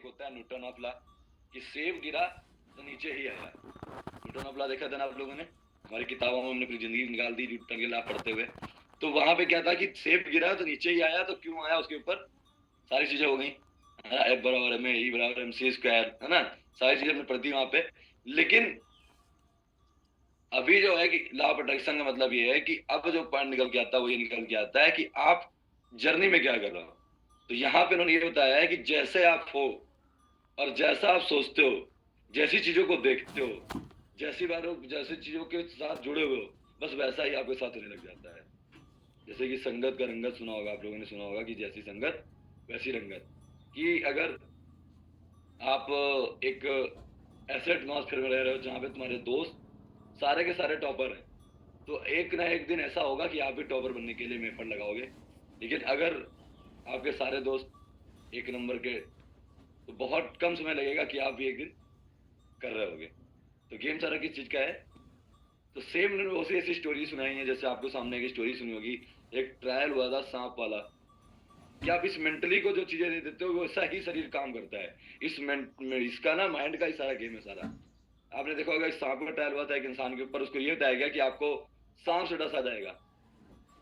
होता है Newton of law कि सेब गिरा तो नीचे ही आया। न्यूटन ऑफ लॉ देखा था ना आप लोगों ने, हमारी किताबों में हमने अपनी जिंदगी निकाल दी न्यूटन के लॉ पढ़ते हुए। तो वहां पे क्या था कि सेब गिरा तो नीचे ही आया, तो क्यों आया उसके ऊपर सारी चीजें हो गई, है ना, एफ बराबर एम ए, ई बराबर एम सी स्क्वायर, है ना, सारी चीजें हमने पढ़ दी वहां पे। लेकिन अभी जो है कि लॉ ऑफ अट्रैक्शन का मतलब ये है कि अब जो पॉइंट निकल के आता है वो ये निकल के आता है कि आप जर्नी में क्या कर रहे हो। तो यहाँ पे उन्होंने ये बताया है कि जैसे आप हो और जैसा आप सोचते हो, जैसी चीजों को देखते हो, जैसी बारों जैसी चीजों के साथ जुड़े हुए हो, बस वैसा ही आपके साथ होने लग जाता है। जैसे कि संगत का रंगत सुना होगा, आप लोगों ने सुना होगा कि जैसी संगत वैसी रंगत। कि अगर आप एक ऐसे एटमॉस्फेयर में रह रहे हो जहाँ पे तुम्हारे दोस्त सारे के सारे टॉपर हैं, तो एक ना एक दिन ऐसा होगा कि आप भी टॉपर बनने के लिए एफर्ट लगाओगे। लेकिन अगर आपके सारे दोस्त एक नंबर के, तो बहुत कम समय लगेगा कि आप भी एक दिन कर रहे होगे। तो गेम सारा किस चीज का है, तो सेम ने बहुत सी ऐसी स्टोरी सुनाई है। जैसे आपको सामने एक स्टोरी सुनी होगी, एक ट्रायल हुआ था सांप वाला, कि आप इस मेंटली को जो चीजें दे देते हो वैसा ही शरीर काम करता है। इसका ना माइंड का ही सारा गेम है सारा। आपने देखा होगा सांप का ट्रायल हुआ था एक इंसान के ऊपर, उसको ये बताया गया कि आपको सांप से डसा जाएगा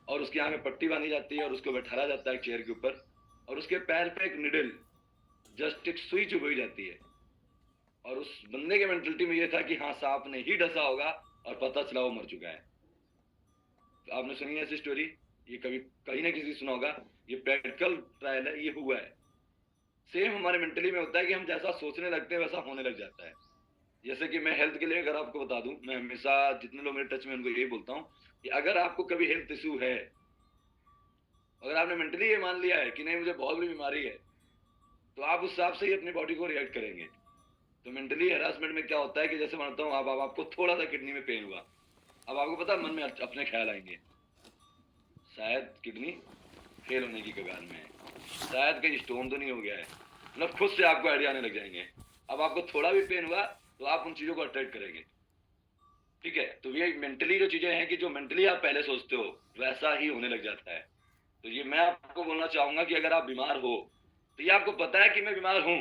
और उसकी आंख में पट्टी बांधी जाती है और उसको बैठाया जाता है एक चेयर के ऊपर, और उसके पैर पे एक निडल, जस्ट एक सुई चुभई जाती है। और उस बंदे के मेंटलिटी में ये था कि हाँ सांप ने ही डसा होगा, और पता चला वो मर चुका है। तो आपने सुनी है ऐसी स्टोरी, ये कभी कहीं ना किसी सुना होगा, ये प्रैक्टिकल ट्रायल है, ये हुआ है। सेम हमारे मेंटली में होता है कि हम जैसा सोचने लगते हैं वैसा होने लग जाता है। जैसे कि मैं हेल्थ के लिए अगर आपको बता दूं, मैं हमेशा जितने लोग मेरे टच में उनको यही बोलता हूँ कि अगर आपको कभी हेल्थ इशू है, अगर आपने मेंटली ये मान लिया है कि नहीं मुझे बहुत बड़ी बीमारी है, तो आप उस हिसाब से ही अपनी बॉडी को रिएक्ट करेंगे। तो मेंटली हरासमेंट में क्या होता है कि जैसे मानता हूँ अब आपको थोड़ा सा किडनी में पेन हुआ, अब आपको पता मन में अपने ख्याल आएंगे, शायद किडनी फेल होने की कगार में है, शायद कहीं स्टोन तो नहीं हो गया है, मतलब खुद से आपको आइडिया आने लग जाएंगे। अब आपको थोड़ा भी पेन हुआ तो आप उन चीजों को अट्रैक्ट करेंगे। ठीक है, तो ये मेंटली जो चीजें हैं कि जो मेंटली आप पहले सोचते हो वैसा ही होने लग जाता है। तो ये मैं आपको बोलना चाहूंगा कि अगर आप बीमार हो, तो ये आपको पता है कि मैं बीमार हूं,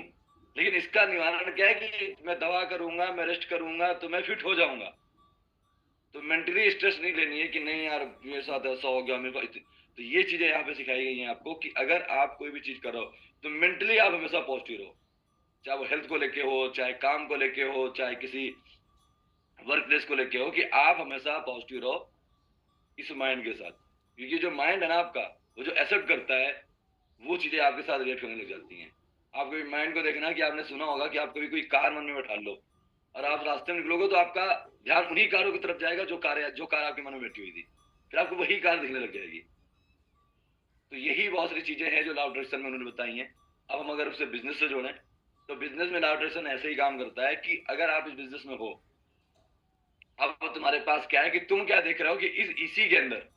लेकिन इसका निवारण क्या है कि मैं दवा करूंगा, मैं रेस्ट करूंगा तो मैं फिट हो जाऊंगा। तो मेंटली स्ट्रेस नहीं लेनी है कि नहीं यार मेरे साथ ऐसा हो गया मेरे को। तो ये चीजें यहाँ पे सिखाई गई हैं आपको कि अगर आप कोई भी चीज करो तो मेंटली आप हमेशा पॉजिटिव रहो, चाहे वो हेल्थ को लेके हो, चाहे काम को लेके हो, चाहे किसी वर्क प्लेस को लेके हो, कि आप हमेशा पॉजिटिव रहो इस माइंड के साथ। क्योंकि जो माइंड है ना आपका, वो जो एक्सेप्ट करता है वो चीजें आपके साथ रिलेट होने लग जाती हैं। आप कभी माइंड को देखना कि आपने सुना होगा कि आप कभी कोई कार मन में बैठा लो और आप रास्ते में निकलोगे तो आपका ध्यान उन्हीं कारों की तरफ जाएगा जो कार आपके मन में बैठी हुई थी, फिर आपको वही कार दिखने लग जाएगी। तो यही बहुत सारी चीजें हैं जो लॉ ऑफ अट्रैक्शन में उन्होंने बताई हैं। अब हम अगर उसे बिजनेस से जोड़ें, तो बिजनेस में लॉ ऑफ अट्रैक्शन ऐसे ही काम करता है कि अगर आप इस बिजनेस में हो, अब तुम्हारे पास क्या है कि तुम क्या देख रहे हो कि इसी के अंदर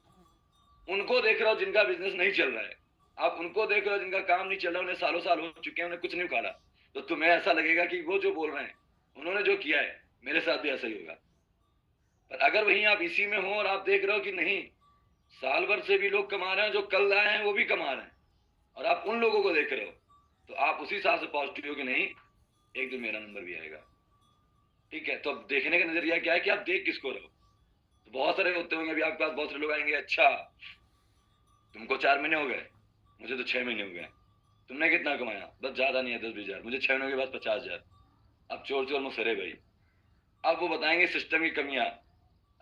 उनको देख रहे हो जिनका बिजनेस नहीं चल रहा है, आप उनको देख रहे हो जिनका काम नहीं चल रहा, उन्हें सालों साल हो चुके हैं, उन्हें कुछ नहीं उखाड़ा, तो तुम्हें ऐसा लगेगा कि वो जो बोल रहे हैं उन्होंने जो किया है मेरे साथ भी ऐसा ही होगा। पर अगर वहीं आप इसी में हो और आप देख रहे हो कि नहीं, साल भर से भी लोग कमा रहे हैं, जो कल आए हैं वो भी कमा रहे हैं, और आप उन लोगों को देख रहे हो, तो आप उसी हिसाब से पॉजिटिव हो कि नहीं एक दिन मेरा नंबर भी आएगा। ठीक है, तो अब देखने का नजरिया क्या है कि आप देख किसको रहे हो। तो बहुत सारे होते होंगे, अभी आपके पास बहुत सारे लोग आएंगे, अच्छा तुमको 4 महीने हो गए, मुझे तो 6 महीने हो गए, तुमने कितना कमाया, बस ज्यादा नहीं है 10-20 हजार, मुझे 6 महीने के बाद 50 हजार, अब चोर चोर मुसरे भाई। अब वो बताएंगे सिस्टम की कमियां,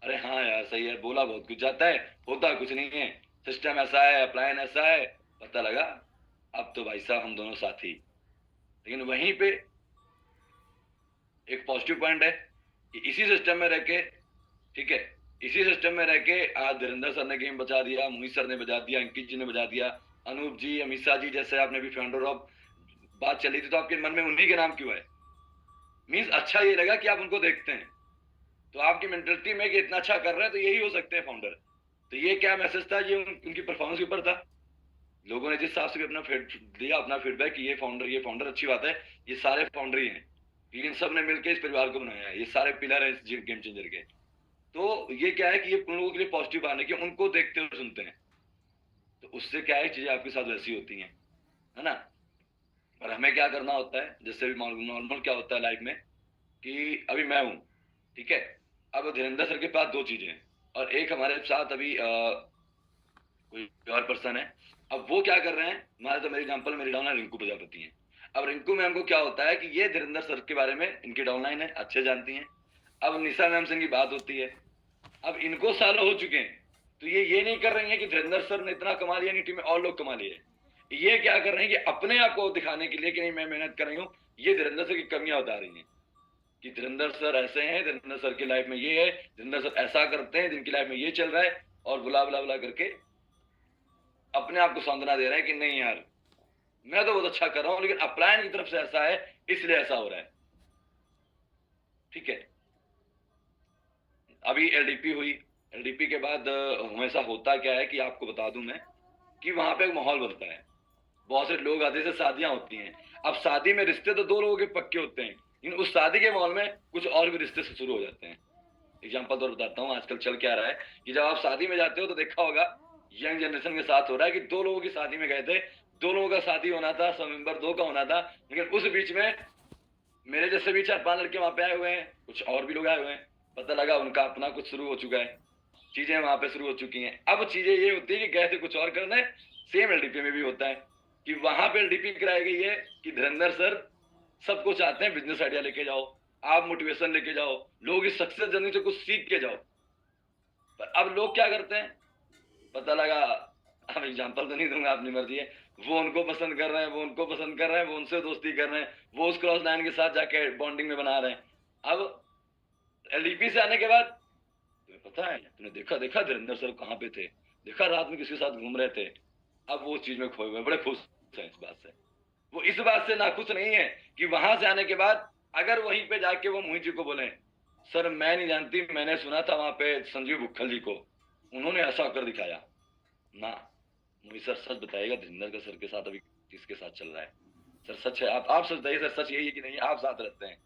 अरे हाँ यार सही है, बोला बहुत कुछ जाता है, होता कुछ नहीं है, सिस्टम ऐसा है, अप्लायन ऐसा है, पता लगा अब तो भाई साहब हम दोनों साथी। लेकिन वहीं पे एक पॉजिटिव पॉइंट है कि इसी सिस्टम में रह के, ठीक है, इसी सिस्टम में रह के आज धीरेन्द्र सर ने गेम बचा दिया, मोहित सर ने बजा दिया, अंकित जी ने बजा दिया, अनूप जी, अमित शाह जी, जैसे आपने भी फाउंडर ऑफ बात चली थी, तो आपके मन में उन्हीं के नाम क्यों है? मीन्स अच्छा ये लगा कि आप उनको देखते हैं, तो आपकी मेंटलिटी में कि इतना अच्छा कर रहे हैं तो यही हो सकते हैं फाउंडर। तो ये क्या मैसेज था, ये उनकी परफॉर्मेंस के ऊपर था। लोगों ने जिस हिसाब से भी अपना दिया अपना फीडबैक कि ये फाउंडर अच्छी बात है, ये सारे फाउंडर ही हैं, लेकिन सब ने मिलकर इस परिवार को बनाया है, ये सारे पिलर हैं इस गेम चेंजर के। तो ये क्या है कि ये उन लोगों के लिए पॉजिटिव आने की, उनको देखते हुए सुनते हैं, तो उससे क्या है चीजें आपके साथ वैसी होती हैं, है ना। और हमें क्या करना होता है, जैसे भी नॉर्मल क्या होता है लाइफ में कि अभी मैं हूँ, ठीक है। अब धीरेन्द्र सर के पास दो चीजें हैं और एक हमारे साथ अभी कोई और पर्सन है। अब वो क्या कर रहे हैं, हमारे तो मेरे एग्जाम्पल मेरी डाउनलाइन रिंकू प्रजापति है। अब रिंकू मैम को क्या होता है कि ये धीरेन्द्र सर के बारे में इनकी डाउनलाइन है, अच्छे जानती हैं। अब निशा मैम से इनकी बात होती है, अब इनको सालों हो चुके हैं, तो ये नहीं कर रही है कि धीरेन्द्र सर ने इतना कमा लिया, नहीं टीम में और लोग कमा लिए। ये क्या कर रहे हैं कि अपने आप को दिखाने के लिए कि नहीं मैं मेहनत कर रही हूँ, ये धीरेन्द्र सर की कमियां बता रही हैं कि धीरेन्द्र सर ऐसे हैं, धीरेन्द्र सर की लाइफ में ये है, धीरेन्द्र सर ऐसा करते हैं, जिनकी लाइफ में ये चल रहा है, और बुला बुला बुला करके अपने आप को सांत्वना दे रहे हैं कि नहीं यार मैं तो बहुत अच्छा कर रहा हूं, लेकिन अपलायन की तरफ से ऐसा है इसलिए ऐसा हो रहा है। ठीक है, अभी एलडीपी हुई, एलडीपी के बाद हमेशा होता क्या है कि आपको बता दूं मैं कि वहां पे एक माहौल बनता है, बहुत से लोग आते से शादियां होती हैं। अब शादी में रिश्ते तो दो लोगों के पक्के होते हैं, लेकिन उस शादी के माहौल में कुछ और भी रिश्ते से शुरू हो जाते हैं। एग्जाम्पल तो बताता हूँ आजकल चल क्या रहा है कि जब आप शादी में जाते हो तो देखा होगा यंग जनरेशन के साथ हो रहा है कि दो लोगों की शादी में गए थे, दो लोगों का शादी होना था, नवंबर 2 का होना था, लेकिन उस बीच में मेरे जैसे भी 4-5 लड़के वहां पे आए हुए हैं, कुछ और भी लोग आए हुए हैं, पता लगा उनका अपना कुछ शुरू हो चुका है, चीजें वहां पे शुरू हो चुकी हैं। अब चीजें ये होती है कि गए थे कुछ और करने, सेम एलडीपी में भी होता है कि वहां पे एलडीपी कराई गई है कि धीरेन्द्र सर सबको चाहते हैं बिजनेस आइडिया लेके जाओ, आप मोटिवेशन लेके जाओ, लोग इस सक्सेस जर्नी से कुछ सीख के जाओ। पर अब लोग क्या करते हैं, पता लगा, अब एग्जांपल तो नहीं दूंगा, अपनी मर्जी है, वो उनको पसंद कर रहे हैं, वो उनको पसंद कर रहे हैं, वो उनसे दोस्ती कर रहे हैं, वो उस क्रॉस लाइन के साथ जाके बॉन्डिंग में बना रहे हैं। अब एलडीपी से आने के बाद तुम्हें पता है, तुमने देखा धीरेन्द्र सर कहाँ पे थे, देखा रात में किसके साथ घूम रहे थे। अब वो चीज में खोए हुए बड़े खुश हैं इस बात से। वो इस बात से नाखुश नहीं है कि वहां से आने के बाद अगर वहीं पे जाके वो मोहित जी को बोले सर मैं नहीं जानती, मैंने सुना था वहां पे संजीव बुक्खल जी को, उन्होंने ऐसा कर दिखाया ना। मोहित सर सच बताइएगा धीरेन्द्र का सर के साथ अभी किसके साथ चल रहा है? सर सच है, आप सच बताइए सर, सच यही है कि नहीं? आप साथ रहते हैं,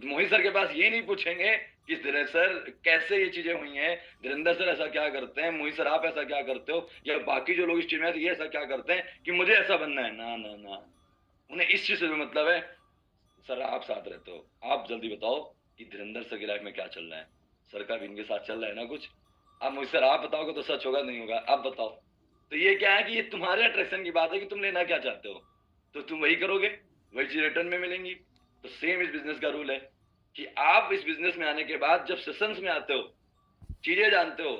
मोहित सर के पास ये नहीं पूछेंगे कि सर कैसे ये चीजें हुई हैं, धीरेन्द्र सर ऐसा क्या करते हैं, मोहित सर आप ऐसा क्या करते हो, या बाकी जो लोग इस टीम में ये ऐसा क्या करते हैं कि मुझे ऐसा बनना है। ना ना ना, उन्हें इस चीज से भी मतलब है सर आप साथ रहते हो, आप जल्दी बताओ कि धीरेन्द्र सर की लाइफ में क्या चल रहा है, सर का भी इनके साथ चल रहा है ना कुछ। अब मोहित सर आप बताओगे तो सच होगा, नहीं होगा आप बताओ। तो ये क्या है कि ये तुम्हारे अट्रैक्शन की बात है कि तुम लेना क्या चाहते हो, तो तुम वही करोगे, वही चीज रिटर्न में मिलेंगी। तो सेम इस बिजनेस का रूल है कि आप इस बिजनेस में आने के बाद जब सेशंस में आते हो, चीजें जानते हो,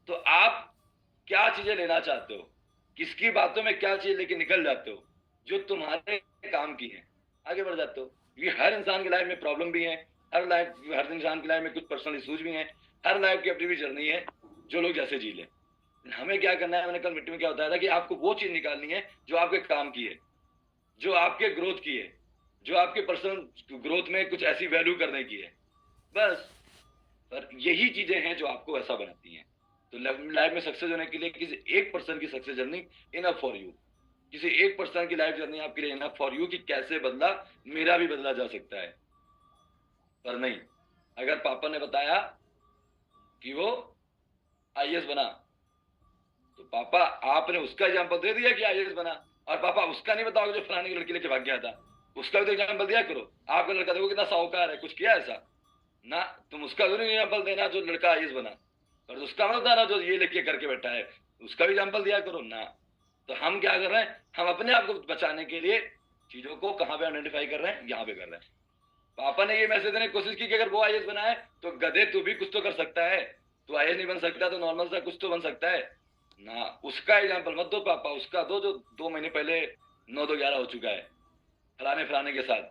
तो आप क्या चीजें लेना चाहते हो, किसकी बातों में क्या चीज लेके निकल जाते हो जो तुम्हारे काम की है, आगे बढ़ जाते हो। ये हर इंसान की लाइफ में प्रॉब्लम भी है, हर इंसान की लाइफ में कुछ पर्सनल इश्यूज भी हैं, हर लाइफ की अपनी भी जर्नी है, जो लोग जैसे जी ले। हमें क्या करना है, मैंने कल मीटिंग में क्या बताया था कि आपको वो चीज निकालनी है जो आपके काम की है, जो आपके ग्रोथ की है, जो आपके पर्सनल ग्रोथ में कुछ ऐसी वैल्यू करने की है, बस। पर यही चीजें हैं जो आपको ऐसा बनाती हैं। तो लाइफ में सक्सेस होने के लिए किसी एक पर्सन की success journey enough for you, किसी एक पर्सन की लाइफ जर्नी आपके लिए इनफ फॉर यू कि कैसे बदला, मेरा भी बदला जा सकता है। पर नहीं, अगर पापा ने बताया कि वो आईएएस बना, तो पापा आपने उसका एग्जाम्पल दे दिया कि आईएएस बना, और पापा उसका नहीं बताओगे जो फलाने की लड़की लेके भाग गया था, उसका भी तो एग्जाम्पल दिया करो। आपका लड़का देखो कितना साहूकार है, कुछ किया ऐसा ना, तुम उसका जरूर एग्जाम्पल देना जो लड़का आईएएस बना, पर उसका मत बताना जो ये लेके करके बैठा है, उसका भी एग्जाम्पल दिया करो ना। तो हम क्या कर रहे हैं, हम अपने आप को बचाने के लिए चीजों को कहाँ पे आइडेंटिफाई कर रहे हैं, यहाँ पे कर रहे हैं। पापा ने ये मैसेज देने की कोशिश की कि अगर वो आईएएस बना है तो गधे तू भी कुछ तो कर सकता है, तू आईएएस नहीं बन सकता तो नॉर्मल सा कुछ तो बन सकता है ना। उसका एग्जाम्पल मत दो पापा, उसका दो जो 2 महीने पहले 9-2-11 हो चुका है फलाने के साथ।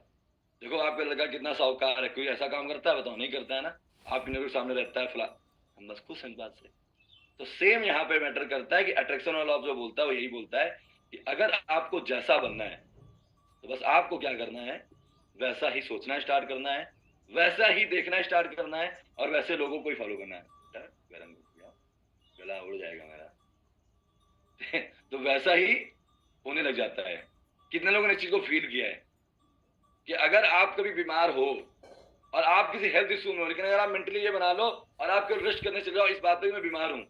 देखो आपका लड़का कितना साहूकार है, कोई ऐसा काम करता है बताओ, नहीं करता है ना, आपकी नजर सामने रहता है फला, हम बस खुश हैं इस बात से। तो सेम यहाँ पे मैटर करता है कि अट्रैक्शन वाला जो बोलता है वो यही बोलता है कि अगर आपको जैसा बनना है तो बस आपको क्या करना है, वैसा ही सोचना स्टार्ट करना है, वैसा ही देखना स्टार्ट करना है, और वैसे लोगों को ही फॉलो करना है। गरम गला उड़ जाएगा मेरा तो वैसा ही होने लग जाता है। कितने लोगों ने इस चीज को फील किया है कि अगर आप कभी बीमार हो और आप किसी हेल्थ इश्यू में हो, लेकिन अगर आप मेंटली ये बना लो और आप केवल रेस्ट करने चले जाओ इस बात पे मैं बीमार हूं,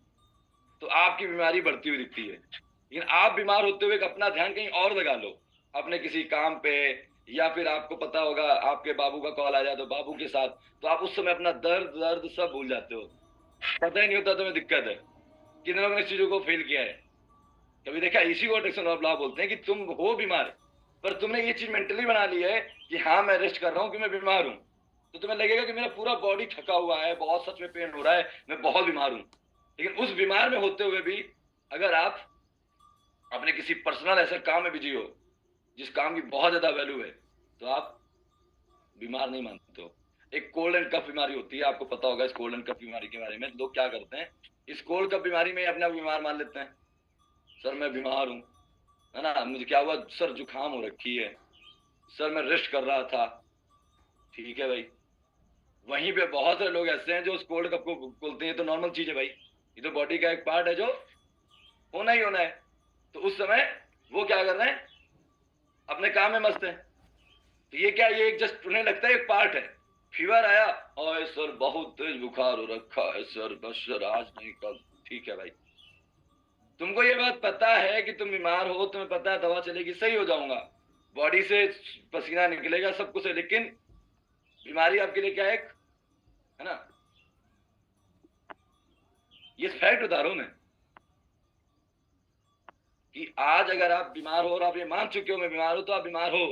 तो आपकी बीमारी बढ़ती हुई दिखती है। लेकिन आप बीमार होते हुए अपना ध्यान कहीं और लगा लो, अपने किसी काम पे, या फिर आपको पता होगा आपके बाबू का कॉल आ जाए तो बाबू के साथ, तो आप उस समय अपना दर्द दर्द सब भूल जाते हो, पता ही नहीं होता तुम्हें दिक्कत है। कितने लोगों ने इस चीजों को फील किया है। कभी देखा, इसी को अट्रैक्शन ऑफ लव बोलते हैं कि तुम हो बीमार, पर तुमने ये चीज मेंटली बना ली है कि हाँ मैं रेस्ट कर रहा हूँ कि मैं बीमार हूँ। तो तुम्हें लगेगा कि मेरा पूरा बॉडी थका हुआ है, बहुत सच में पेन हो रहा है, मैं बहुत बीमार हूँ। लेकिन उस बीमार में होते हुए भी अगर आप अपने किसी पर्सनल ऐसे काम में बिजी हो जिस काम की बहुत ज्यादा वैल्यू है, तो आप बीमार नहीं मानते हो। एक कोल्ड एंड कफ बीमारी होती है, आपको पता होगा इस कोल्ड एंड कफ बीमारी के बारे में। लोग क्या करते हैं, इस कोल्ड कफ बीमारी में अपने आप बीमार मान लेते हैं। सर मैं बीमार हूँ, है ना, मुझे क्या हुआ, सर जुकाम हो रखी है, सर मैं रेस्ट कर रहा था। ठीक है भाई, वहीं पे बहुत सारे लोग ऐसे हैं जो उस कोल्ड कप को बोलते हैं ये तो नॉर्मल चीज है भाई, ये तो बॉडी का एक पार्ट है जो होना ही होना है। तो उस समय वो क्या कर रहे हैं, अपने काम में मस्त है। तो ये क्या, ये एक जस्ट उन्हें लगता है एक पार्ट है। फीवर आया और सर बहुत तेज बुखार हो रखा है सर, बस सर आज नहीं कल। ठीक है भाई, तुमको ये बात पता है कि तुम बीमार हो, तुम्हें पता है दवा चलेगी सही हो जाऊंगा, बॉडी से पसीना निकलेगा सब कुछ है, लेकिन बीमारी आपके लिए क्या है, है ना। ये फैक्ट बता रहा हूं मैं कि आज अगर आप बीमार हो और आप ये मान चुके हो मैं बीमार हूं, तो आप बीमार हो।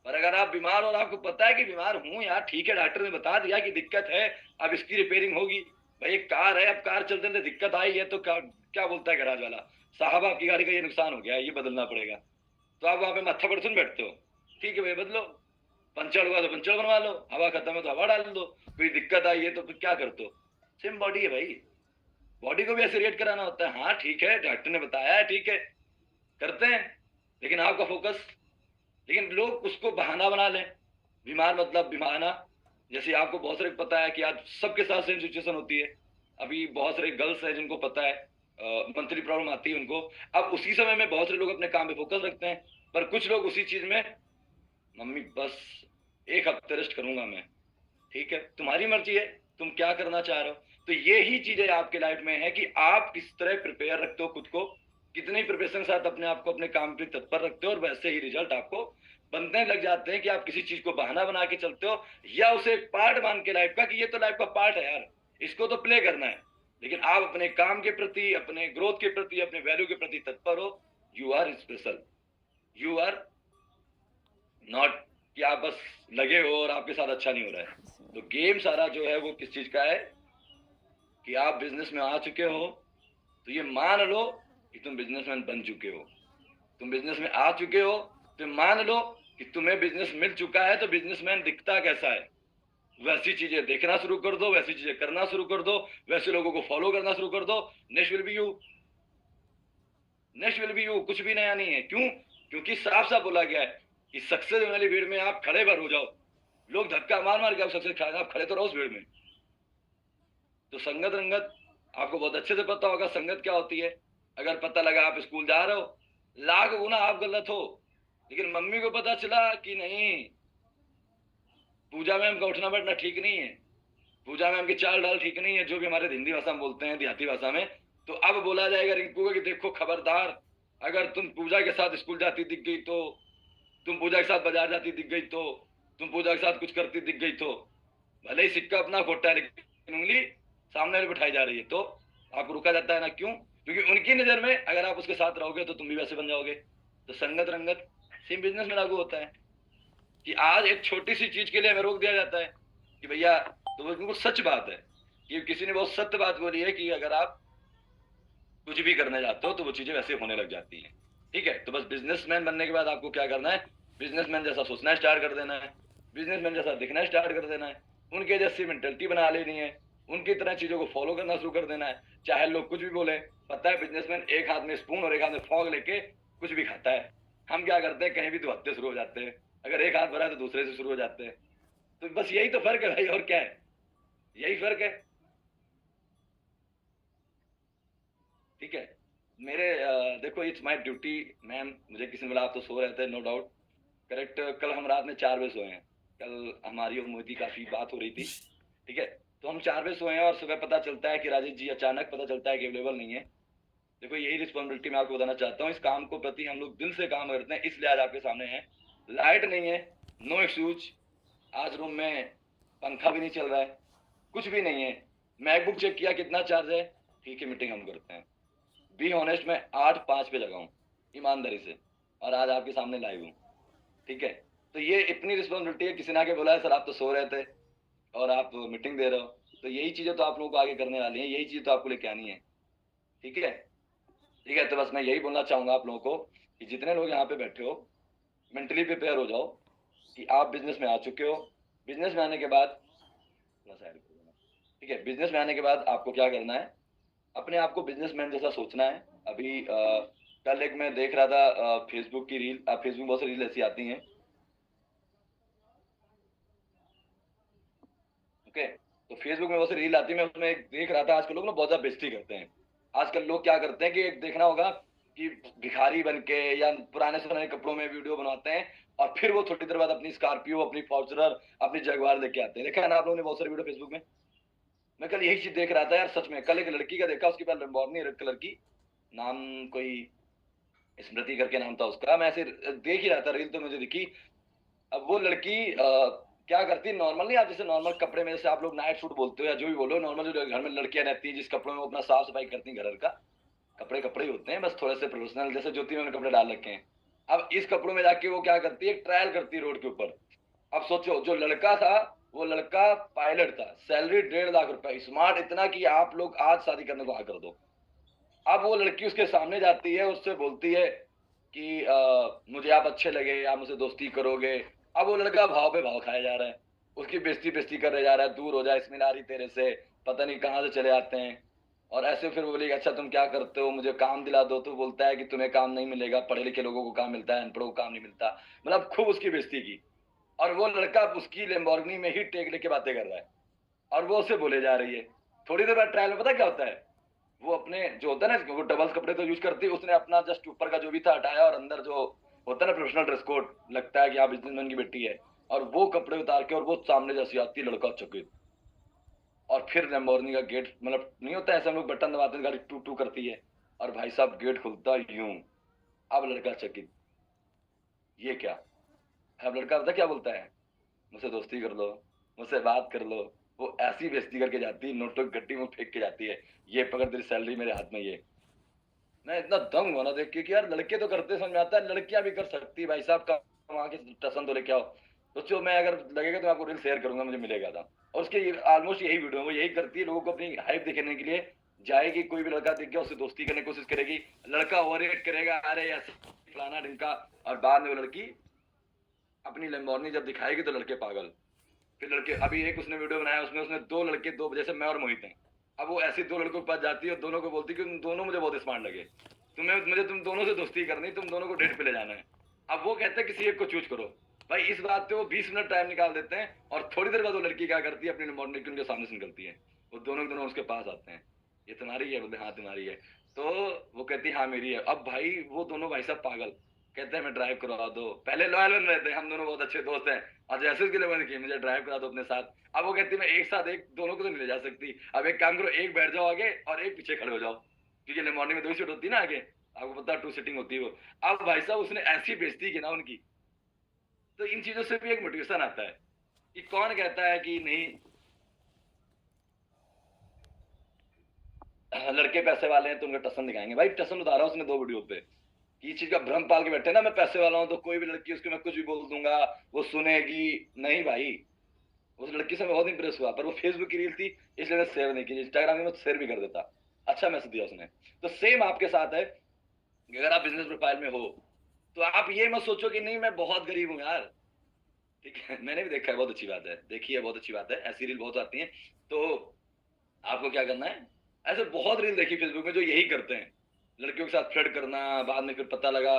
पर अगर आप बीमार हो और आपको पता है कि बीमार हूं यार, ठीक है डॉक्टर ने बता दिया कि दिक्कत है, अब इसकी रिपेयरिंग होगी। भाई एक कार है, अब कार चलते चलते दिक्कत आई है तो क्या बोलता है गैराज वाला, साहब आपकी गाड़ी का ये नुकसान हो गया है, ये बदलना पड़ेगा। तो आप वहां पे माथा पर सुन बैठते हो, ठीक है भाई बदलो, पंचर हुआ तो पंचर बनवा लो, हवा खत्म है तो हवा डाल दो, कोई दिक्कत आई है तो फिर क्या करते हो। सेम बॉडी है भाई, बॉडी को भी ऐसे रिएक्ट कराना होता है। हाँ ठीक है डॉक्टर ने बताया है, ठीक है करते हैं, लेकिन आपका फोकस, लेकिन लोग उसको बहाना बना लें। बीमार मतलब बहाना, जैसे आपको बहुत सारे पता है कि आज सबके साथ सेम सिचुएशन होती है। अभी बहुत सारे गर्ल्स हैं जिनको पता है मंथली प्रॉब्लम आती है उनको, अब उसी समय में बहुत सारे लोग अपने काम पे फोकस रखते हैं, पर कुछ लोग उसी चीज में, मम्मी बस एक हफ्ते रेस्ट करूंगा मैं, ठीक है तुम्हारी मर्जी है तुम क्या करना चाह रहे हो। तो ये ही चीजें आपके लाइफ में है कि आप किस तरह प्रिपेयर रखते हो खुद को, कितनी प्रिपरेशन के साथ अपने आप को अपने काम पे तत्पर रखते हो, और वैसे ही रिजल्ट आपको बनने लग जाते हैं कि आप किसी चीज को बहाना बना के चलते हो या उसे एक पार्ट मान के लाइफ का कि ये तो लाइफ का पार्ट है यार, इसको तो प्ले करना है। लेकिन आप अपने काम के प्रति, अपने ग्रोथ के प्रति, अपने वैल्यू के प्रति तत्पर हो। You are special, you are not कि आप बस लगे हो और आपके साथ अच्छा नहीं हो रहा है। तो गेम सारा जो है वो किस चीज का है कि आप बिजनेस में आ चुके हो, तो ये मान लो कि तुम बिजनेसमैन बन चुके हो। तुम बिजनेस में आ चुके हो तो मान लो कि तुम्हें बिजनेस मिल चुका है, तो बिजनेसमैन दिखता कैसा है वैसी चीजें देखना शुरू कर दो, वैसी चीजें करना शुरू कर दो, वैसे लोगों को फॉलो करना शुरू कर दो। Next will be you, next will be you, कुछ भी नया नहीं है। क्यों? क्योंकि साफ साफ बोला गया है कि सक्सेस वाली भीड़ में आप खड़े भर हो जाओ, लोग धक्का मार मार के आप सक्सेस खाए, आप खड़े तो रहो उस भीड़ में। तो संगत रंगत आपको बहुत अच्छे से पता होगा संगत क्या होती है। अगर पता लगा आप स्कूल जा रहे हो, लाख गुना आप गलत हो, लेकिन मम्मी को पता चला कि नहीं पूजा मैम का उठना बैठना ठीक नहीं है, पूजा मैम की चाल डाल ठीक नहीं है, जो भी हमारे हिंदी भाषा में बोलते हैं देहाती भाषा में। तो अब बोला जाएगा रिंकू को कि देखो खबरदार, अगर तुम पूजा के साथ स्कूल जाती दिख गई तो, तुम पूजा के साथ बाजार जाती दिख गई तो, तुम पूजा के साथ कुछ करती दिख गई तो, भले ही सिक्का अपना खोटा है लेकिन उंगली सामने वाले बिठाई जा रही है, तो आपको रुका जाता है ना। क्यों? क्योंकि उनकी नजर में अगर आप उसके साथ रहोगे तो तुम भी वैसे बन जाओगे। तो संगत रंगत सेम बिजनेस में लागू होता है कि आज एक छोटी सी चीज के लिए हमें रोक दिया जाता है कि भैया, तो वो बिल्कुल सच बात है कि किसी ने बहुत सत्य बात बोली है कि अगर आप कुछ भी करने जाते हो तो वो चीजें वैसे होने लग जाती हैं। ठीक है, तो बस बिजनेसमैन बनने के बाद आपको क्या करना है, बिजनेसमैन जैसा सोचना स्टार्ट कर देना है, बिजनेसमैन जैसा दिखना स्टार्ट कर देना है, उनके जैसी मेंटेलिटी बना लेनी है, उनकी तरह चीजों को फॉलो करना शुरू कर देना है, चाहे लोग कुछ भी बोले। पता है बिजनेसमैन एक हाथ में स्पून और एक हाथ में फॉग लेके कुछ भी खाता है। हम क्या करते हैं, कहीं भी तो हत्ते शुरू हो जाते हैं, अगर एक हाथ भरा है तो दूसरे से शुरू हो जाते हैं। तो बस यही तो फर्क है भाई, और क्या है, यही फर्क है। ठीक है, मेरे देखो इट्स माय ड्यूटी मैम, मुझे किसी ने बोला आप तो सो रहे थे, नो डाउट करेक्ट। कल हम रात में 4 बजे सोए हैं, कल हमारी और मोदी काफी बात हो रही थी। ठीक है, तो हम 4 बजे सोए हैं और सुबह पता चलता है कि राजेश जी, अचानक पता चलता है कि अवेलेबल नहीं है। देखो यही रिस्पॉन्सिबिलिटी मैं आपको बताना चाहता हूँ, इस काम को प्रति हम लोग दिल से काम करते हैं, इसलिए आज आपके सामने हैं। लाइट नहीं है, नो एक्सक्यूज, आज रूम में पंखा भी नहीं चल रहा है, कुछ भी नहीं है, मैकबुक चेक किया कितना चार्ज है, ठीक है मीटिंग हम करते हैं। बी ऑनेस्ट, मैं 8:05 पे लगा हूँ ईमानदारी से, और आज आपके सामने लाइव हूँ, ठीक है। तो ये इतनी रिस्पॉन्सिबिलिटी है, किसी ने आके बोला है सर आप तो सो रहे थे और आप मीटिंग दे रहे हो, तो यही चीजें तो आप लोगों को आगे करने वाली हैं, यही चीज तो आपको लेके आनी है, ठीक है। ठीक है, तो बस मैं यही बोलना चाहूंगा आप लोगों को कि जितने लोग यहाँ पे बैठे हो, मेंटली प्रिपेयर हो जाओ कि आप बिजनेस में आ चुके हो। बिजनेस में आने के बाद ठीक है, बिजनेस में आने के बाद आपको क्या करना है, अपने आप को बिजनेसमैन जैसा सोचना है। अभी कल एक मैं देख रहा था फेसबुक की रील, फेसबुक बहुत सी रील ऐसी आती हैं, ओके। तो फेसबुक में बहुत सी रील आती है, मैं उसमें एक देख रहा था, आजकल लोग ना बहुत ज्यादा बेइज्जती करते हैं। आजकल लोग क्या करते हैं कि एक देखना होगा कि भिखारी बन के या पुराने पुराने कपड़ों में वीडियो बनाते हैं, और फिर वो थोड़ी देर बाद अपनी स्कॉर्पियो, अपनी फॉर्च्यूनर, अपनी जगुआर लेके आते हैं। देखा है ना आप लोगों ने बहुत सारे वीडियो फेसबुक में। मैं कल यही चीज देख रहा था यार, सच में। कल एक लड़की का देखा, उसके पास लैम्बोर्गिनी रेड कलर की, नाम कोई स्मृति करके नाम था उसका, मैं ऐसे देख ही रहा था रील, तो मुझे दिखी। अब वो लड़की क्या करती, नॉर्मल नहीं, आप जैसे नॉर्मल कपड़े में, जैसे आप लोग नाइट सूट बोलते हो या जो भी बोलो, नॉर्मल जो घर में लड़कियां रहती हैं जिस कपड़ों में वो अपना साफ सफाई करती हैं, घर का कपड़े कपड़े ही होते हैं, बस थोड़े से प्रोफेशनल, जैसे ज्योति में कपड़े डाल रखे हैं। अब इस कपड़ों में जाके वो क्या करती है, ट्रायल करती है रोड के ऊपर। अब सोचो, जो लड़का था वो लड़का पायलट था, सैलरी 1.5 लाख रुपए, स्मार्ट इतना कि आप लोग आज शादी करने को हाँ कर दो। अब वो लड़की उसके सामने जाती है, उससे बोलती है कि मुझे आप अच्छे लगे, आप मुझसे दोस्ती करोगे। अब वो लड़का भाव पे भाव खाया जा रहा है, उसकी बेइज्जती बेइज्जती करे जा रहा है, दूर हो जा, इसमें नारी तेरे से, पता नहीं कहाँ से चले आते हैं। और ऐसे फिर बोली अच्छा तुम क्या करते हो, मुझे काम दिला दो, तो बोलता है कि तुम्हें काम नहीं मिलेगा, पढ़े लिखे लोगों को काम मिलता है, अनपढ़ों को काम नहीं मिलता। मतलब खूब उसकी बेइज्जती की, और वो लड़का उसकी लैम्बोर्गिनी में ही टेक लेके बातें कर रहा है, और वो उसे बोले जा रही है। थोड़ी देर बाद ट्रायल में पता क्या होता है, वो अपने जो होता है ना, वो डबल्स कपड़े तो यूज करती है, उसने अपना जस्ट ऊपर का जो भी था हटाया, और अंदर जो होता है ना प्रोफेशनल ड्रेस कोड, लगता है कि हाँ बिजनेसमैन की बेटी है, और वो कपड़े उतार के और वो सामने जैसी आती है, लड़का चकित। और फिर लैम्बोर्गिनी का गेट, मतलब नहीं होता ऐसा, हम लोग बटन दबाते हैं गाड़ी टू टू करती है, और भाई साहब गेट खुलता यूं। अब लड़का चकित, ये क्या। अब लड़का पता क्या बोलता है, मुझसे दोस्ती कर लो, मुझसे बात कर लो। वो ऐसी बेइज्जती करके जाती है, नोटों की गड्डी में फेंक के जाती है, ये पकड़ तेरी सैलरी मेरे हाथ में ये। मैं इतना दंग हुआ ना देख के कि यार लड़के तो करते, समझ में आता है, लड़कियां भी कर सकती है भाई साहब, का वहां के टसन तो लेके आओ। दोस्तों मैं अगर लगेगा तो मैं आपको रील शेयर करूंगा, मुझे मिलेगा था। और उसके ऑलमोस्ट यही वीडियो है, वो यही करती है, लोगों को अपनी हाइप दिखाने के लिए जाएगी, कोई भी लड़का दिख गया उससे दोस्ती करने की कोशिश करेगी, लड़का ओवररेट करेगा, अरे ऐसे फलाना ढिमका, और बाद में वो लड़की अपनी लैम्बोर्गिनी जब दिखाएगी तो लड़के पागल। फिर लड़के, अभी एक उसने वीडियो बनाया, उसमें उसने दो लड़के, दो जैसे मैं और मोहित हैं, अब वो ऐसे दो लड़कों के पास जाती है और दोनों को बोलती है कि तुम दोनों मुझे बहुत स्मार्ट लगे, तुम्हें मुझे तुम दोनों से दोस्ती करनी, तुम दोनों को डेट पे ले जाना है। अब वो कहते हैं किसी एक को चूज करो। भाई इस बात पे वो 20 मिनट टाइम निकाल देते हैं, और थोड़ी देर बाद वो लड़की क्या करती है, अपनी मॉडल उनके सामने से निकलती है, वो दोनों के दोनों उसके पास आते हैं, ये तुम्हारी है, बोलते हाँ तुम्हारी है। तो वो कहती है हाँ मेरी है। अब भाई वो दोनों भाई साहब पागल, कहते हैं मैं ड्राइव करवा दो, पहले लॉयल बन रहे थे, हम दोनों बहुत अच्छे दोस्त हैं, और जैसे उसके लिए बंद की मुझे ड्राइव करा दो अपने साथ। अब वो कहती है मैं एक साथ एक दोनों को तो नहीं ले जा सकती, अब एक काम करो, एक बैठ जाओ आगे और एक पीछे खड़े हो जाओ, क्योंकि मॉर्निंग में 2 ही सीट होती है ना आगे, आपको पता है 2 सीटिंग होती है वो। अब भाई साहब उसने ऐसी बेइज्जती की ना उनकी। तो इन चीजों से भी एक मोटिवेशन आता है कि कौन कहता है कि नहीं लड़के पैसे वाले हैं तो उनका टसन दिखाएंगे। भाई टसन उतारा उसने 2 वीडियो पे, ये चीज का भ्रम पाल के बैठे ना, मैं पैसे वाला हूं तो कोई भी लड़की उसको मैं कुछ भी बोल दूंगा, वो सुनेगी। नहीं भाई, उस लड़की से मैं बहुत इंप्रेस हुआ, पर वो फेसबुक की रील थी इसलिए मैं शेयर नहीं की, इंस्टाग्राम में मैं शेयर भी कर देता। अच्छा मैसेज दिया उसने। तो सेम आपके साथ है कि अगर आप बिजनेस प्रोफाइल में हो तो आप ये मत सोचो कि नहीं मैं बहुत गरीब हूँ यार, ठीक है। मैंने भी देखा है, बहुत अच्छी बात है, देखी है, बहुत अच्छी बात है, ऐसी रील बहुत आती है। तो आपको क्या करना है, ऐसे बहुत रील देखी फेसबुक में जो यही करते हैं, लड़कियों के साथ फ्लर्ट करना, बाद में फिर पता लगा।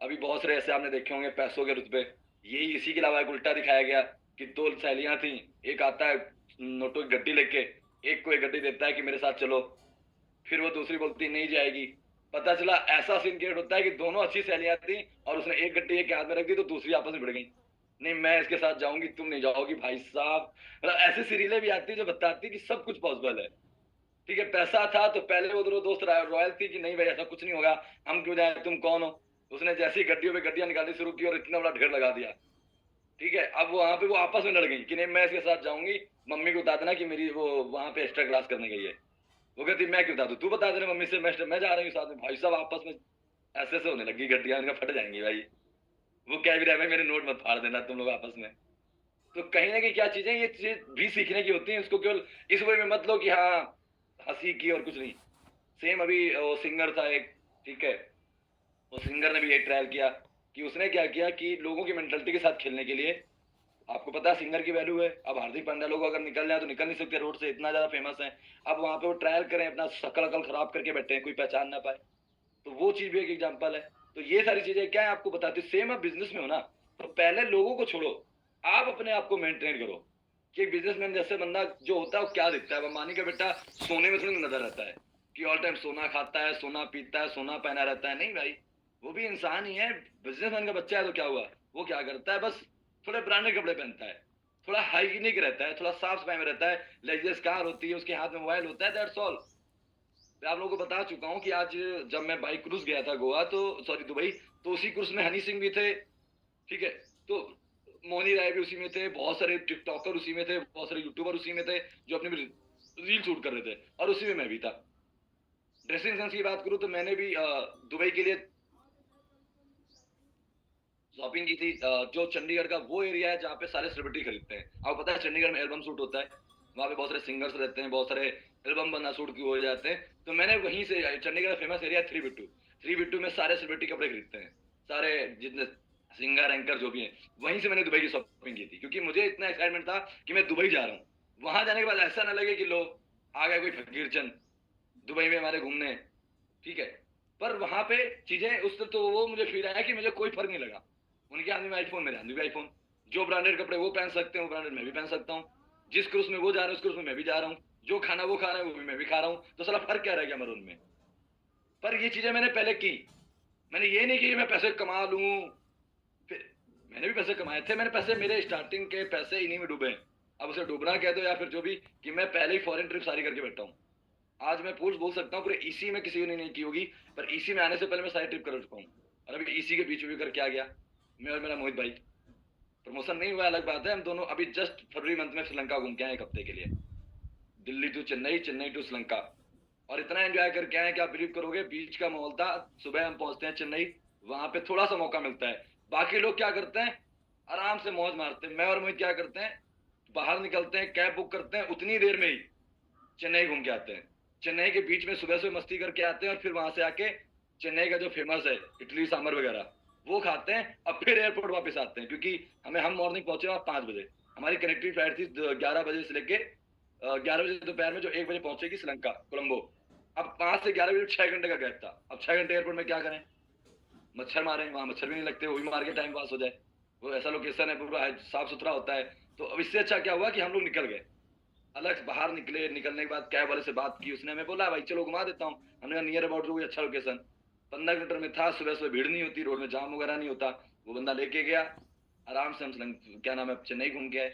अभी बहुत सारे ऐसे आपने देखे होंगे पैसों के रुतबे, यही इसी के अलावा एक उल्टा दिखाया गया कि 2 सहेलियां थी, एक आता है नोटों की गड्डी लेके, एक को एक गड्डी देता है कि मेरे साथ चलो, फिर वो दूसरी बोलती नहीं जाएगी। पता चला ऐसा सीन क्रिएट होता है कि दोनों अच्छी सहेलियां थी, और उसने एक गड्डी एक के हाथ में रख दी तो दूसरी आपस में भिड़ गई, नहीं मैं इसके साथ जाऊंगी तुम नहीं जाओगी। भाई साहब मतलब ऐसी सीरीलें भी आती है जो बताती है कि सब कुछ पॉसिबल है। ठीक है, पैसा था तो पहले वो दोनों दोस्त रॉयल थी कि नहीं भाई ऐसा कुछ नहीं होगा, हम क्यों जाए, तुम कौन हो। उसने जैसे ही गड्डियों पे गड्डियां निकालनी शुरू की और इतना बड़ा ढेर लगा दिया। ठीक है, अब वहां पे वो आपस में लड़ गई कि नहीं मैं इसके साथ जाऊंगी, मम्मी को बता देना कि मेरी वो वहां पे एक्स्ट्रा क्लास करने गई है। वो कहती मैं क्यों बता दूं, तू बता देना मम्मी से, मैं जा रही हूँ साथ में। भाई साहब आपस में ऐसे से होने लगी गड्डियां, इनका फट जाएंगी भाई। वो कह भी रहा है भाई मेरे नोट मत फाड़ देना तुम लोग आपस में। तो कहीं ना कहीं क्या चीजें, ये चीज भी सीखने की होती है, उसको केवल इस वे में मत लो कि हाँ हंसी की और कुछ नहीं। सेम अभी वो सिंगर था एक, ठीक है, वो सिंगर ने भी ये ट्रायल किया कि उसने क्या किया कि लोगों की मेंटलिटी के साथ खेलने के लिए, आपको पता है सिंगर की वैल्यू है, अब हार्दिक पांड्या लोग अगर निकल जाए तो निकल नहीं सकते रोड से, इतना ज्यादा फेमस है। अब वहां पे वो ट्रायल करें, अपना शकल अकल खराब करके बैठे हैं, कोई पहचान ना पाए। तो वो चीज भी एक एग्जाम्पल है। तो ये सारी चीजें क्या है आपको बताती, सेम आप बिजनेस में हो ना, तो पहले लोगों को छोड़ो, आप अपने आप को मेंटेन करो। कि बिजनेसमैन जैसे बंदा जो होता है वो क्या दिखता है, अंबानी का बेटा सोने में थोड़ी नजर रहता है कि ऑल टाइम सोना खाता है, सोना पीता है, सोना पहना रहता है, नहीं भाई, वो भी इंसान ही है। बिजनेसमैन का बच्चा है तो क्या हुआ, वो क्या करता है, बस थोड़े ब्रांडेड कपड़े पहनता है, थोड़ा हाइजीनिक रहता है, थोड़ा साफ सफाई में रहता है, लग्जरियस कार होती है, उसके हाथ में मोबाइल होता है, दैट्स ऑल। मैं आप लोगों को बता चुका हूँ कि आज जब मैं बाइक क्रूज गया था गोवा, तो सॉरी दुबई, तो उसी क्रूज में हनी सिंह भी थे, ठीक है, तो मोनी राय भी उसी में थे, बहुत सारे टिकटॉकर उसी में थे, बहुत सारे यूट्यूबर उसी में थे जो अपनी रील शूट कर रहे थे, और उसी में मैं भी था। ड्रेसिंग सेंस की बात करूँ तो मैंने भी दुबई के लिए शॉपिंग की थी। जो चंडीगढ़ का वो एरिया है जहाँ पे सारे सेलिब्रिटी खरीदते हैं, आपको पता है चंडीगढ़ में एल्बम शूट होता है, वहाँ पे बहुत सारे सिंगर्स रहते हैं, बहुत सारे एल्बम बनना शूट की हो जाते हैं। तो मैंने वहीं से, चंडीगढ़ का famous area three Bittu, three Bittu में सारे सेलिब्रिटी कपड़े खरीदते हैं, सारे जितने सिंगर एंकर जो भी हैं, वहीं से मैंने दुबई की शॉपिंग की थी, क्योंकि मुझे इतना एक्साइटमेंट था कि मैं दुबई जा रहा हूँ। वहां जाने के बाद ऐसा ना लगे कि लो आ गया कोई फकीर चंद दुबई में हमारे घूमने, ठीक है। पर वहां पे चीजें उस तो वो मुझे फील आया कि मुझे कोई फर्क नहीं लगा, उनके हाथ में आईफोन, मेरे हाथ में भी आईफोन, जो ब्रांडेड कपड़े वो पहन सकते हैं वो ब्रांडेड मैं भी पहन सकता हूँ, जिस क्रूज में वो जा रहे हैं उस क्रूज में मैं भी जा रहा हूँ, जो खाना वो खा रहे हैं वो भी मैं भी खा रहा हूँ, तो साला फर्क क्या रह गया मेरे उनमें। पर ये चीजें मैंने पहले की, मैंने ये नहीं कि मैं पैसे कमा लूं, फिर मैंने भी पैसे कमाए थे, मैंने पैसे, मेरे स्टार्टिंग के पैसे इन्हीं में डूबे हैं। अब उसे डूबना कह दो या फिर जो भी, कि मैं पहले ही फॉरेन ट्रिप सारी करके बैठा हूँ। आज मैं पूल बोल सकता हूँ पूरे ईसी में किसी ने नहीं की होगी, पर ईसी में आने से पहले मैं सारी ट्रिप कर चुका हूँ। और अभी ईसी के बीच में भी करके आ गया, मैं और मेरा मोहित भाई। प्रमोशन नहीं हुआ अलग बात है, हम दोनों अभी जस्ट फरवरी मंथ में श्रीलंका घूम के आए एक हफ्ते के लिए, दिल्ली टू चेन्नई, चेन्नई टू श्रीलंका। और इतना एंजॉय करके आए कि आप बिलीव करोगे, बीच का माहौल था। सुबह हम पहुंचते हैं चेन्नई, वहां पे थोड़ा सा मौका मिलता है, बाकी लोग क्या करते हैं आराम से मौज मारते हैं, मैं और मोहित क्या करते हैं बाहर निकलते हैं, कैब बुक करते हैं, उतनी देर में ही चेन्नई घूम के आते हैं। चेन्नई के बीच में सुबह सुबह मस्ती करके आते हैं, और फिर वहां से आके चेन्नई का जो फेमस है इडली सांभर वगैरह वो खाते हैं, अब फिर एयरपोर्ट वापस आते हैं, क्योंकि हम मॉर्निंग पहुंचे वहां 5 बजे, हमारी कनेक्टिंग फ्लाइट थी 11 बजे से लेके 11 बजे दोपहर में, जो 1 बजे पहुंचेगी श्रीलंका कोलंबो। अब 5 से 11 बजे 6 घंटे का गैप था, अब 6 घंटे एयरपोर्ट में क्या करें, मच्छर मारे, वहां मच्छर भी नहीं लगते, वो भी मार के टाइम पास हो जाए, वो ऐसा लोकेशन है पूरा साफ सुथरा होता है। तो अब इससे अच्छा क्या हुआ कि हम लोग निकल गए, अलग बाहर निकले, निकलने के बाद कैब वाले से बात की, उसने हमें बोला भाई चलो घुमा देता हूँ, हमने कहा नियर अबाउट कोई अच्छा लोकेशन, 15 किलोमीटर में था, सुबह सुबह भीड़ नहीं होती, रोड में जाम वगैरह नहीं होता, वो बंदा लेके गया, आराम से हम क्या नाम है चेन्नई घूम के आए।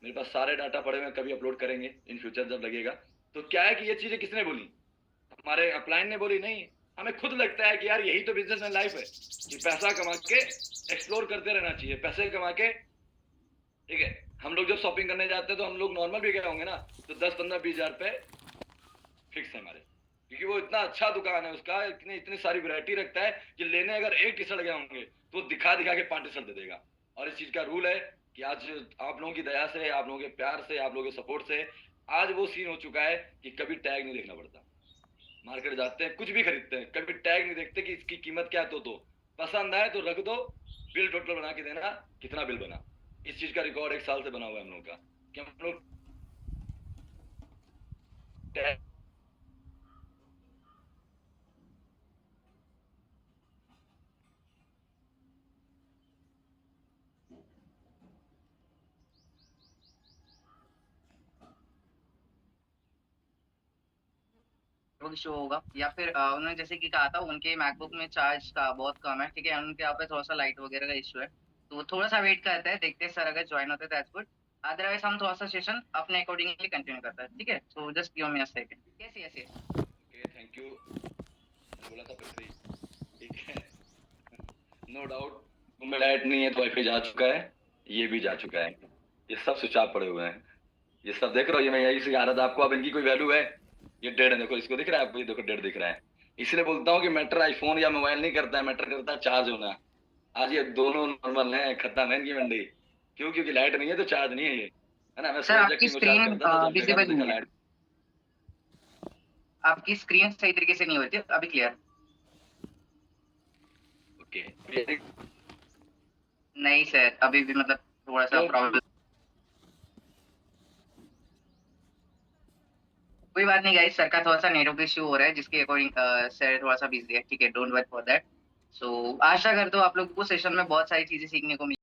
मेरे पास सारे डाटा पड़े हुए हैं, कभी अपलोड करेंगे इन फ्यूचर जब लगेगा। तो क्या है कि ये चीजें किसने बोली, हमारे अपलाइन ने बोली नहीं, हमें खुद लगता है कि यार यही तो बिजनेस में लाइफ है, कि पैसा कमा के एक्सप्लोर करते रहना चाहिए, पैसे कमा के, ठीक है। हम लोग जब शॉपिंग करने जाते हैं तो हम लोग नॉर्मल भी गए होंगे ना, तो 10 15 20 हजार पे फिक्स है हमारे, क्योंकि वो इतना अच्छा दुकान है उसका, इतनी इतनी सारी वैरायटी रखता है कि लेने अगर एक टी शर्ट गए होंगे तो दिखा दिखा के 5 टी शर्ट दे देगा। और इस चीज का रूल है कि आज आप लोगों की दया से, आप लोगों के प्यार से, आप लोगों के सपोर्ट से आज वो सीन हो चुका है कि कभी टैग नहीं देखना पड़ता। मार्केट जाते हैं कुछ भी खरीदते हैं, कभी टैग नहीं देखते कि इसकी कीमत क्या है, तो दो, पसंद आए तो रख दो, बिल टोटल बना के देना कितना बिल बना। इस चीज का रिकॉर्ड 1 साल से बना हुआ है हम लोगों का, कि हम लोग टैग, नेटवर्क इशू होगा, या फिर उन्होंने जैसे कि कहा था उनके मैकबुक में चार्ज का बहुत कम है, ठीक है, उनके यहाँ पे थोड़ा सा लाइट वगैरह का इशू है, तो वो थोड़ा सा वेट करते हैं, देखते हैं सर अगर ज्वाइन होते हैं तो दैट्स गुड। अदरवाइज हम थोड़ा सा सेशन अपने अकॉर्डिंगली कंटिन्यू करते हैं, ठीक है? So just give me a second. Yes yes yes. Okay thank you. बोला था पृथ्वी, ठीक है। नो डाउट रूम में लाइट नहीं है तो वाईफाई जा चुका है, ये भी जा चुका है, ये सब स्विच ऑफ पड़े हुए हैं, ये सब देख रहे हो, ये मैं यही सिखा रहा था आपको। अब इनकी कोई वैल्यू है? ये डेढ़ है, देखो इसको दिख रहा है आपको, ये देखो डेढ़ दिख रहा है। इसलिए बोलता हूँ कि मैटर आईफोन या मोबाइल नहीं करता है, मैटर करता है चार्ज होना। आज ये दोनों नॉर्मल है, खत्म है इनकी मंडी। क्यों? क्योंकि लाइट नहीं है तो चार्ज नहीं है ये, है ना। मैं सर सुबह आपकी जैक्टिंग को चार्ज स्क्रीन करता था, जब देखा तो विजिबल देखा नहीं है, लाइट। आपकी स्क्रीन सही तरीके से नहीं होती अभी क्लियर। ओके नहीं सर अभी भी मतलब थोड़ा सा तो प्रॉब्लम। कोई बात नहीं गाइस, सर का थोड़ा सा नेटवर्क इश्यू हो रहा है जिसके अकॉर्डिंग सर थोड़ा सा बिजी है, ठीक है? Don't worry for that. So आशा करता हूँ आप लोगों को सेशन में बहुत सारी चीजें सीखने को मिली।